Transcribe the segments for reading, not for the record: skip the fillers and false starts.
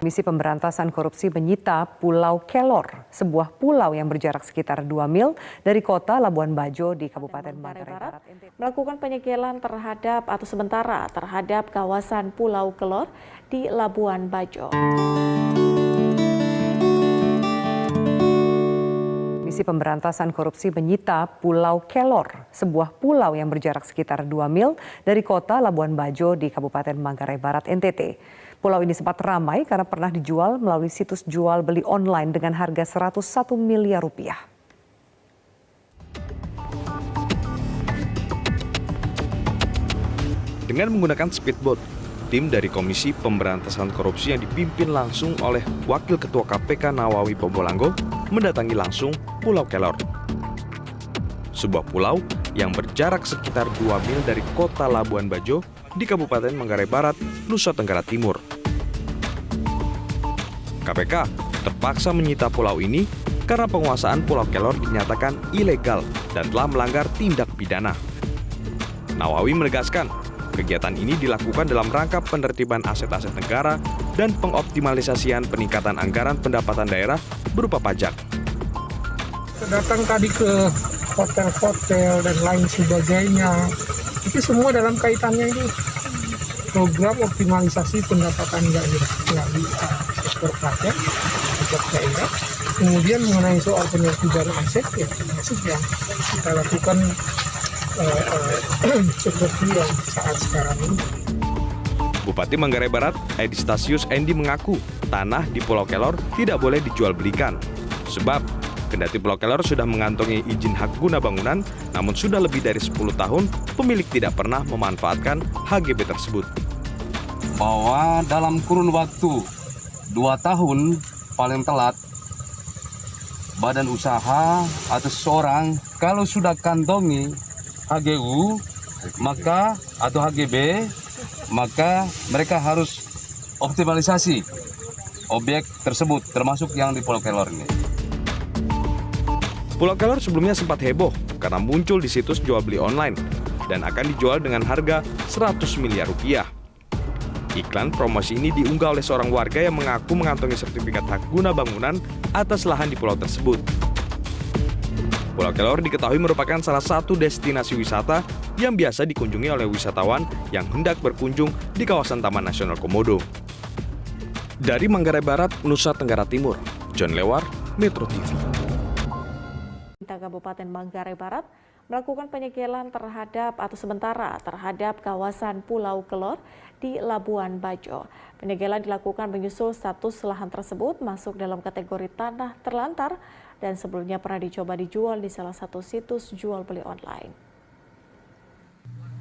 Komisi Pemberantasan Korupsi menyita Pulau Kelor, sebuah pulau yang berjarak sekitar 2 mil dari kota Labuan Bajo di Kabupaten Manggarai Barat. Melakukan penyegelan sementara terhadap kawasan Pulau Kelor di Labuan Bajo. Komisi Pemberantasan Korupsi menyita Pulau Kelor, sebuah pulau yang berjarak sekitar 2 mil dari kota Labuan Bajo di Kabupaten Manggarai Barat, NTT. Pulau ini sempat ramai karena pernah dijual melalui situs jual beli online dengan harga 101 miliar rupiah. Dengan menggunakan speedboat, tim dari Komisi Pemberantasan Korupsi yang dipimpin langsung oleh Wakil Ketua KPK Nawawi Pobolanggo mendatangi langsung Pulau Kelor. Sebuah pulau yang berjarak sekitar 2 mil dari kota Labuan Bajo di Kabupaten Manggarai Barat, Nusa Tenggara Timur. KPK terpaksa menyita pulau ini karena penguasaan Pulau Kelor dinyatakan ilegal dan telah melanggar tindak pidana. Nawawi menegaskan, kegiatan ini dilakukan dalam rangka penertiban aset-aset negara dan pengoptimalisasian peningkatan anggaran pendapatan daerah berupa pajak. Datang tadi ke hotel-hotel dan lain sebagainya, itu semua dalam kaitannya itu program optimalisasi pendapatan daerah melalui sektor pajak daerah. Kemudian mengenai soal penertiban aset, ya termasuk yang kita lakukan seperti yang saat sekarang ini. Bupati Manggarai Barat, Edistasius Endi mengaku tanah di Pulau Kelor tidak boleh dijual belikan. Sebab, kendati Pulau Kelor sudah mengantongi izin hak guna bangunan, namun sudah lebih dari 10 tahun pemilik tidak pernah memanfaatkan HGB tersebut. Bahwa dalam kurun waktu 2 tahun paling telat, badan usaha atau seseorang kalau sudah kantongi HGU maka atau HGB, maka mereka harus optimalisasi objek tersebut, termasuk yang di Pulau Kelor ini. Pulau Kelor sebelumnya sempat heboh karena muncul di situs jual beli online dan akan dijual dengan harga 100 miliar rupiah. Iklan promosi ini diunggah oleh seorang warga yang mengaku mengantongi sertifikat hak guna bangunan atas lahan di pulau tersebut. Pulau Kelor diketahui merupakan salah satu destinasi wisata yang biasa dikunjungi oleh wisatawan yang hendak berkunjung di kawasan Taman Nasional Komodo. Dari Manggarai Barat, Nusa Tenggara Timur, John Lewar, Metro TV. Kabupaten Manggarai Barat melakukan penyegelan sementara terhadap kawasan Pulau Kelor di Labuan Bajo. Penyegelan dilakukan menyusul status lahan tersebut masuk dalam kategori tanah terlantar dan sebelumnya pernah dicoba dijual di salah satu situs jual beli online.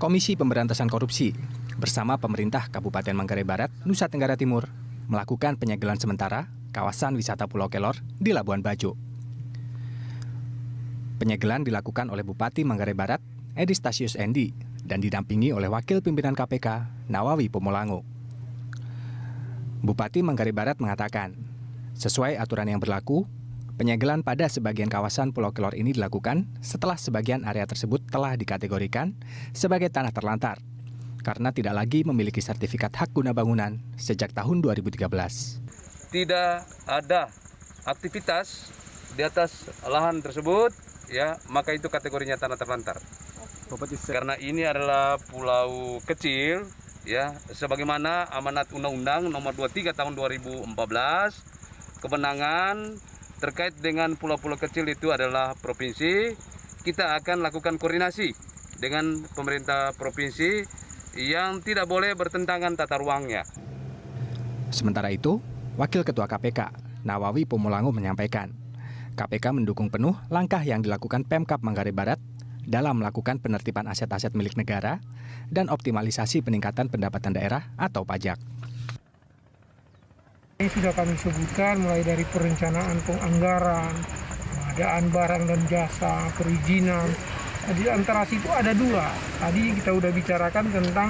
Komisi Pemberantasan Korupsi bersama pemerintah Kabupaten Manggarai Barat, Nusa Tenggara Timur melakukan penyegelan sementara kawasan wisata Pulau Kelor di Labuan Bajo. Penyegelan dilakukan oleh Bupati Manggarai Barat, Edistasius Endi, dan didampingi oleh Wakil Pimpinan KPK, Nawawi Pobolanggo. Bupati Manggarai Barat mengatakan, sesuai aturan yang berlaku, penyegelan pada sebagian kawasan Pulau Kelor ini dilakukan setelah sebagian area tersebut telah dikategorikan sebagai tanah terlantar, karena tidak lagi memiliki sertifikat hak guna bangunan sejak tahun 2013. Tidak ada aktivitas di atas lahan tersebut, ya, maka itu kategorinya tanah terlantar. Karena ini adalah pulau kecil, ya, sebagaimana amanat Undang-Undang Nomor 23 Tahun 2014, kewenangan terkait dengan pulau-pulau kecil itu adalah provinsi. Kita akan lakukan koordinasi dengan pemerintah provinsi yang tidak boleh bertentangan tata ruangnya. Sementara itu, Wakil Ketua KPK, Nawawi Pobolanggo menyampaikan, KPK mendukung penuh langkah yang dilakukan Pemkab Manggarai Barat dalam melakukan penertiban aset-aset milik negara dan optimalisasi peningkatan pendapatan daerah atau pajak. Ini sudah kami sebutkan mulai dari perencanaan penganggaran, pengadaan barang dan jasa, perizinan. Di antara situ ada 2. Tadi kita sudah bicarakan tentang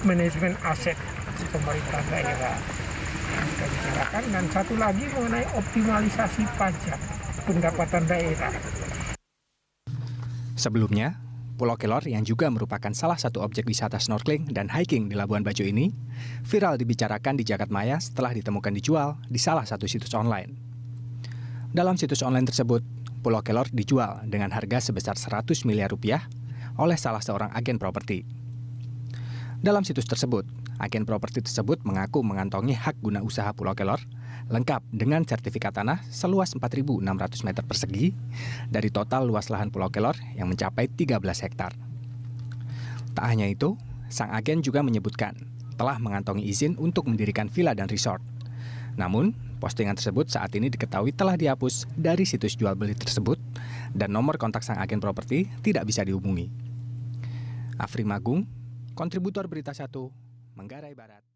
manajemen aset pemerintah daerah. Kita bicarakan, dan satu lagi mengenai optimalisasi pajak pendapatan daerah. Sebelumnya, Pulau Kelor yang juga merupakan salah satu objek wisata snorkeling dan hiking di Labuan Bajo ini viral dibicarakan di Jagadmaya setelah ditemukan dijual di salah satu situs online. Dalam situs online tersebut, Pulau Kelor dijual dengan harga sebesar 100 miliar rupiah oleh salah seorang agen properti. Dalam situs tersebut, agen properti tersebut mengaku mengantongi hak guna usaha Pulau Kelor lengkap dengan sertifikat tanah seluas 4.600 meter persegi dari total luas lahan Pulau Kelor yang mencapai 13 hektar. Tak hanya itu, sang agen juga menyebutkan telah mengantongi izin untuk mendirikan villa dan resort. Namun, postingan tersebut saat ini diketahui telah dihapus dari situs jual beli tersebut dan nomor kontak sang agen properti tidak bisa dihubungi. Afri Magung, kontributor Berita 1, Manggarai Barat.